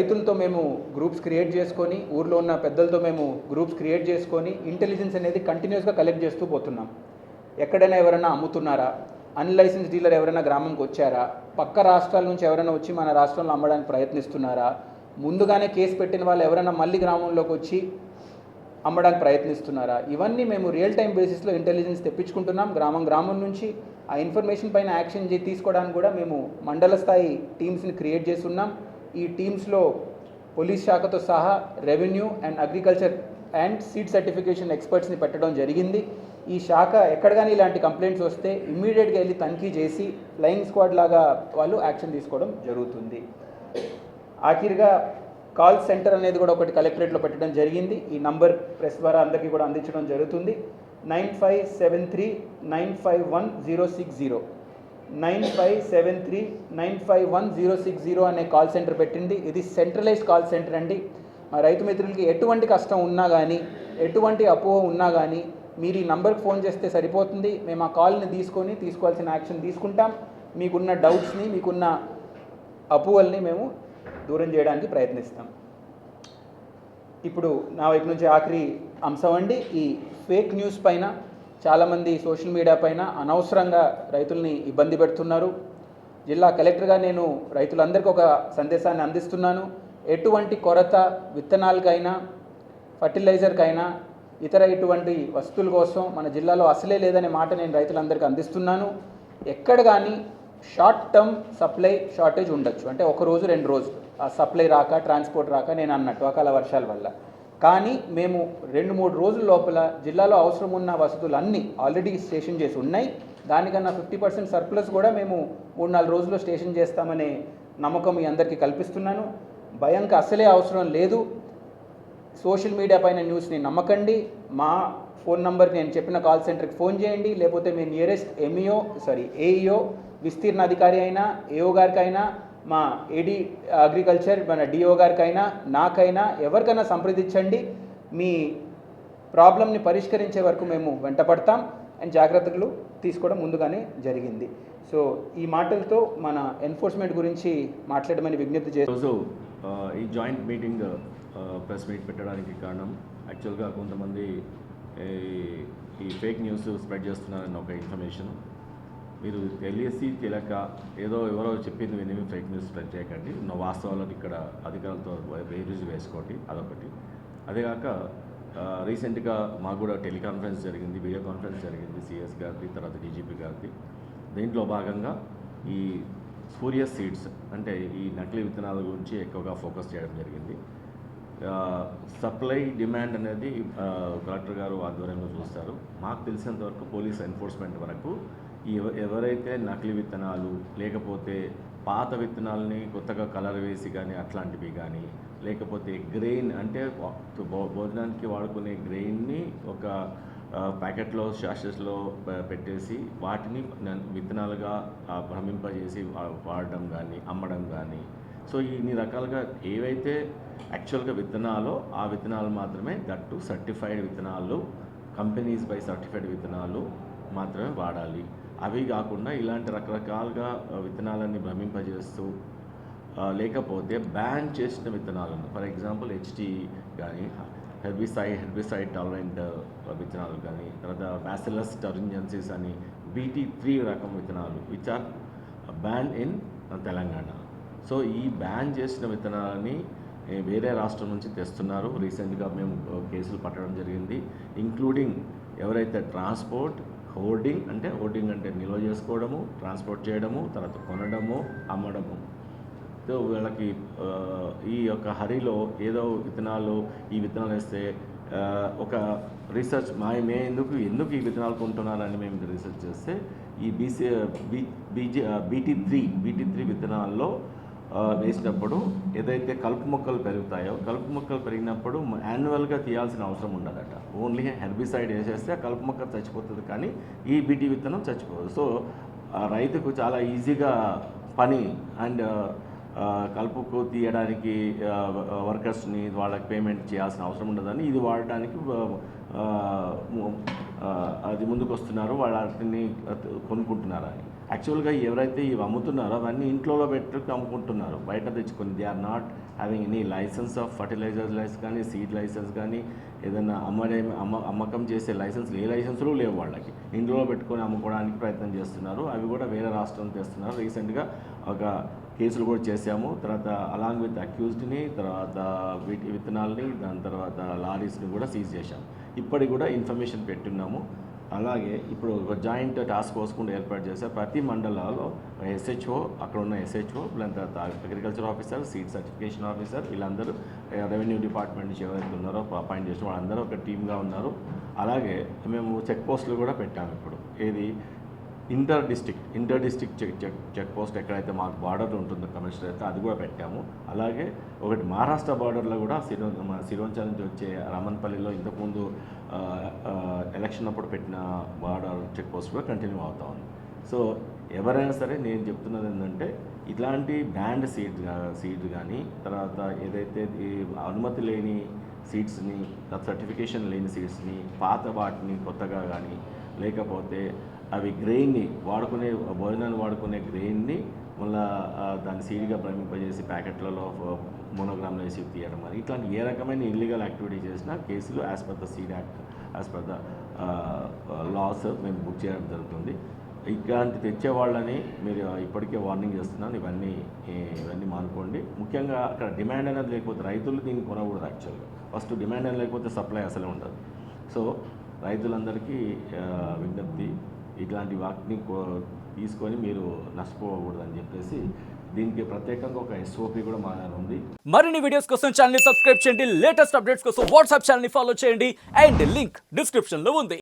రైతులతో మేము groups create చేసుకొని, ఊర్లో ఉన్న పెద్దలతో మేము గ్రూప్స్ క్రియేట్ చేసుకొని ఇంటెలిజెన్స్ అనేది కంటిన్యూస్గా కలెక్ట్ చేస్తూ పోతున్నాం. ఎక్కడైనా ఎవరైనా అమ్ముతున్నారా, అన్లైసెన్స్ డీలర్ ఎవరైనా గ్రామంకి వచ్చారా, పక్క రాష్ట్రాల నుంచి ఎవరైనా వచ్చి మన రాష్ట్రంలో అమ్మడానికి ప్రయత్నిస్తున్నారా, ముందుగానే కేసు పెట్టిన వాళ్ళు ఎవరైనా మళ్ళీ గ్రామంలోకి వచ్చి అమ్మడానికి ప్రయత్నిస్తున్నారా, ఇవన్నీ మేము రియల్ టైం బేసిస్లో ఇంటెలిజెన్స్ తెప్పించుకుంటున్నాం. గ్రామం నుంచి ఆ ఇన్ఫర్మేషన్ పైన యాక్షన్ తీసుకోవడానికి కూడా మేము మండల స్థాయి టీమ్స్ని క్రియేట్ చేస్తున్నాం. ఈ టీమ్స్లో పోలీస్ శాఖతో సహా revenue and agriculture and seed certification ఎక్స్పర్ట్స్ని పెట్టడం జరిగింది. ఈ శాఖ ఎక్కడ కానీ ఇలాంటి కంప్లైంట్స్ వస్తే ఇమ్మీడియట్గా వెళ్ళి తనిఖీ చేసి ఫ్లయింగ్ స్క్వాడ్ లాగా వాళ్ళు యాక్షన్ తీసుకోవడం జరుగుతుంది. ఆఖరిగా కాల్ సెంటర్ అనేది కూడా ఒకటి కలెక్టరేట్లో పెట్టడం జరిగింది. ఈ నంబర్ ప్రెస్ ద్వారా అందరికీ కూడా అందించడం జరుగుతుంది. 9573951060 9573951060 అనే కాల్ సెంటర్ పెట్టింది. ఇది సెంట్రలైజ్డ్ కాల్ సెంటర్ అండి. మా రైతు మిత్రులకి ఎటువంటి కష్టం ఉన్నా కానీ, ఎటువంటి అపోహ ఉన్నా కానీ మీరు ఈ నంబర్కి ఫోన్ చేస్తే సరిపోతుంది. మేము ఆ కాల్ని తీసుకొని తీసుకోవాల్సిన యాక్షన్ తీసుకుంటాం. మీకున్న డౌట్స్ని, మీకున్న అపోహల్ని మేము దూరం చేయడానికి ప్రయత్నిస్తాం. ఇప్పుడు నా వైపు నుంచి ఆఖరి అంశం అండి, ఈ ఫేక్ న్యూస్ పైన చాలామంది సోషల్ మీడియా పైన అనవసరంగా రైతుల్ని ఇబ్బంది పెడుతున్నారు. జిల్లా కలెక్టర్గా నేను రైతులందరికీ ఒక సందేశాన్ని అందిస్తున్నాను. ఎటువంటి కొరత విత్తనాలకైనా, ఫర్టిలైజర్కైనా, ఇతర ఇటువంటి వస్తువుల కోసం మన జిల్లాలో అసలే లేదనే మాట నేను రైతులందరికీ అందిస్తున్నాను. ఎక్కడ కానీ షార్ట్ టర్మ్ సప్లై షార్టేజ్ ఉండొచ్చు, అంటే ఒక రోజు 2 రోజులు ఆ సప్లై రాక, ట్రాన్స్పోర్ట్ రాక, నేను అన్నట్టు అకాల వర్షాల వల్ల. కానీ మేము 2-3 రోజుల లోపల జిల్లాలో అవసరం ఉన్న వసతులు అన్నీ ఆల్రెడీ స్టేషన్ చేసి ఉన్నాయి. దానికన్నా 50% సర్ప్లస్ కూడా మేము 3-4 రోజుల్లో స్టేషన్ చేస్తామనే నమ్మకం మీ అందరికీ కల్పిస్తున్నాను. భయంకి అసలే అవసరం లేదు. సోషల్ మీడియా పైన న్యూస్ని నమ్మకండి. మా ఫోన్ నంబర్కి నేను చెప్పిన కాల్ సెంటర్కి ఫోన్ చేయండి, లేకపోతే మీ నియరెస్ట్ ఏఈఓ విస్తీర్ణ అధికారి అయినా, ఏఓ గారికైనా, మా ఏడీ అగ్రికల్చర్ మన డిఓ గారికైనా, నాకైనా, ఎవరికైనా సంప్రదించండి. మీ ప్రాబ్లమ్ని పరిష్కరించే వరకు మేము వెంటపడతాం అండ్ జాగ్రత్తలు తీసుకోవడం ముందుగానే జరిగింది. సో ఈ మాటలతో మన ఎన్ఫోర్స్మెంట్ గురించి మాట్లాడమని విజ్ఞప్తి చేస్తూ ఈ జాయింట్ మీటింగ్ ప్రెస్ మీట్ పెట్టడానికి కారణం యాక్చువల్గా కొంతమంది ఈ ఫేక్ న్యూస్ స్ప్రెడ్ చేస్తున్నారన్న ఒక ఇన్ఫర్మేషన్. మీరు తెలియక ఏదో ఎవరో చెప్పింది విని ఫేక్ న్యూస్ స్ప్రెడ్ చేయకండి. ఉన్న వాస్తవాలను ఇక్కడ అధికారులతో బేరీజు వేసుకోండి, అదొకటి. అదేగాక రీసెంట్గా మాకు కూడా టెలికాన్ఫరెన్స్ జరిగింది, వీడియో కాన్ఫరెన్స్ జరిగింది సిఎస్ గారిది, తర్వాత డీజీపీ గారిది. దీంట్లో భాగంగా ఈ స్పూరియస్ సీడ్స్ అంటే ఈ నకిలీ విత్తనాల గురించి ఎక్కువగా ఫోకస్ చేయడం జరిగింది. సప్లై డిమాండ్ అనేది కలెక్టర్ గారు ఆధ్వర్యంలో చూస్తారు. మాకు తెలిసినంతవరకు పోలీస్ ఎన్ఫోర్స్మెంట్ వరకు ఎవరైతే నకిలీ విత్తనాలు, లేకపోతే పాత విత్తనాలని కొత్తగా కలర్ వేసి కానీ అట్లాంటివి కానీ, లేకపోతే గ్రెయిన్ అంటే భోజనానికి వాడుకునే గ్రెయిన్ని ఒక ప్యాకెట్లో శాషెస్లో పెట్టేసి వాటిని విత్తనాలుగా భ్రమింపజేసి వాడడం కానీ, అమ్మడం కానీ, సో ఇన్ని రకాలుగా ఏవైతే యాక్చువల్గా విత్తనాలు ఆ విత్తనాలు మాత్రమే, దట్టు సర్టిఫైడ్ విత్తనాలు, కంపెనీస్ బై సర్టిఫైడ్ విత్తనాలు మాత్రమే వాడాలి. అవి కాకుండా ఇలాంటి రకరకాలుగా విత్తనాలన్నీ భ్రమింపజేస్తూ, లేకపోతే బ్యాన్ చేసిన విత్తనాలను, ఫర్ ఎగ్జాంపుల్ హెచ్టీ కానీ, హెర్బిసైడ్ టాలరెంట్ విత్తనాలు కానీ, తర్వాత బ్యాసిలస్ టరింజెన్సిస్ అని BT3 రకం విత్తనాలు which are ban in Telangana. So ఈ బ్యాన్ చేసిన విత్తనాలని వేరే రాష్ట్రం నుంచి తెస్తున్నారు. రీసెంట్గా మేము కేసులు పట్టడం జరిగింది. ఇంక్లూడింగ్ ఎవరైతే ట్రాన్స్పోర్ట్, హోర్డింగ్ అంటే నిల్వ చేసుకోవడము, ట్రాన్స్పోర్ట్ చేయడము, తర్వాత కొనడము, అమ్మడము. సో వీళ్ళకి ఈ యొక్క హరిలో ఏదో ఈ విత్తనాలు వేస్తే ఒక రీసెర్చ్ ఎందుకు ఈ విత్తనాలు కొంటున్నారని మేము రీసెర్చ్ చేస్తే ఈ BT3 విత్తనాల్లో వేసినప్పుడు ఏదైతే కలుపు మొక్కలు పెరుగుతాయో, కలుపు మొక్కలు పెరిగినప్పుడు యాన్యువల్గా తీయాల్సిన అవసరం ఉండదట. ఓన్లీ హెర్బిసైడ్ వేసేస్తే కలుపు మొక్క చచ్చిపోతుంది, కానీ ఈ BT విత్తనం చచ్చిపోదు. సో రైతుకు చాలా ఈజీగా పని అండ్ కలుపుకు తీయడానికి వర్కర్స్ని వాళ్ళకి పేమెంట్ చేయాల్సిన అవసరం ఉండదని ఇది వాడడానికి అది ముందుకు వస్తున్నారు, వాటిని కొనుక్కుంటున్నారని. యాక్చువల్గా ఎవరైతే ఇవి అమ్ముతున్నారో అవన్నీ ఇంట్లో పెట్టుకు అమ్ముకుంటున్నారు, బయట తెచ్చుకొని. They are not having any licence of fertilizer licence కానీ, సీడ్ లైసెన్స్ కానీ, ఏదైనా అమ్మకం చేసే లైసెన్స్లు ఏ లైసెన్సులు లేవు వాళ్ళకి. ఇంట్లో పెట్టుకొని అమ్ముకోవడానికి ప్రయత్నం చేస్తున్నారు. అవి కూడా వేరే రాష్ట్రం తెస్తున్నారు. రీసెంట్గా ఒక కేసులు కూడా చేశాము. తర్వాత అలాంగ్ విత్ అక్యూజ్డ్ని, తర్వాత వీటి విత్తనాలని, దాని తర్వాత లారీస్ని కూడా సీజ్ చేశాము. ఇప్పటికి కూడా ఇన్ఫర్మేషన్ పెట్టున్నాము. అలాగే ఇప్పుడు ఒక జాయింట్ టాస్క్ ఫోర్స్ కూడా ఏర్పాటు చేశారు. ప్రతి మండలాల్లో ఎస్హెచ్ఓ, అక్కడ ఉన్న ఎస్హెచ్ఓ, తర్వాత agriculture officer, seed certification officer, వీళ్ళందరూ రెవెన్యూ డిపార్ట్మెంట్ నుంచి ఎవరైతే ఉన్నారో అపాయింట్ చేసిన వాళ్ళందరూ ఒక టీమ్గా ఉన్నారు. అలాగే మేము చెక్ పోస్టులు కూడా పెట్టాము. ఇప్పుడు ఏది ఇంటర్ డిస్ట్రిక్ట్ చెక్ పోస్ట్ ఎక్కడైతే మాకు బార్డర్ ఉంటుందో కమిషనర్ అయితే అది కూడా పెట్టాము. అలాగే ఒకటి మహారాష్ట్ర బార్డర్లో కూడా సిరోంచా నుంచి వచ్చే రామన్పల్లిలో ఇంతకుముందు ఎలక్షన్ అప్పుడు పెట్టిన బార్డర్ చెక్ పోస్ట్ కూడా కంటిన్యూ అవుతా ఉంది. సో ఎవరైనా సరే నేను చెప్తున్నది ఏంటంటే ఇట్లాంటి బ్యాండ్ సీడ్ కానీ, తర్వాత ఏదైతే ఈ అనుమతి లేని సీడ్స్ని, సర్టిఫికేషన్ లేని సీడ్స్ని, పాత వాటిని కొత్తగా కానీ, లేకపోతే అవి గ్రెయిన్ని వాడుకునే భోజనాన్ని వాడుకునే గ్రెయిన్ని మళ్ళీ దాన్ని సీడ్గా భ్రమింపజేసి ప్యాకెట్లలో మోనోగ్రామ్లో వేసి తీయడం కానీ, ఇట్లాంటి ఏ రకమైన ఇల్లీగల్ యాక్టివిటీ చేసినా కేసులు as per the seed act, as per the laws మేము బుక్ చేయడం జరుగుతుంది. ఇట్లాంటి తెచ్చే వాళ్ళని మీరు ఇప్పటికే వార్నింగ్ చేస్తున్నాను. ఇవన్నీ మానుకోండి. ముఖ్యంగా అక్కడ డిమాండ్ అనేది లేకపోతే రైతులు దీన్ని కొనకూడదు. యాక్చువల్గా ఫస్ట్ డిమాండ్ అనేది లేకపోతే సప్లై అసలే ఉండదు. సో రైతులందరికీ విజ్ఞప్తి, ఇట్లాంటి వాటిని తీసుకొని మీరు నష్టపోకూడదని చెప్పేసి దీనికి ప్రత్యేకంగా ఒక ఎస్ఓపి కూడా మా ఉంది. మరిన్ని వీడియోస్ కోసం ఛానల్ ని సబ్స్క్రైబ్ చేయండి. లేటెస్ట్ అప్డేట్స్ కోసం వాట్సాప్ ఛానల్ ని ఫాలో చేయండి. అండ్ లింక్ డిస్క్రిప్షన్ లో ఉంది.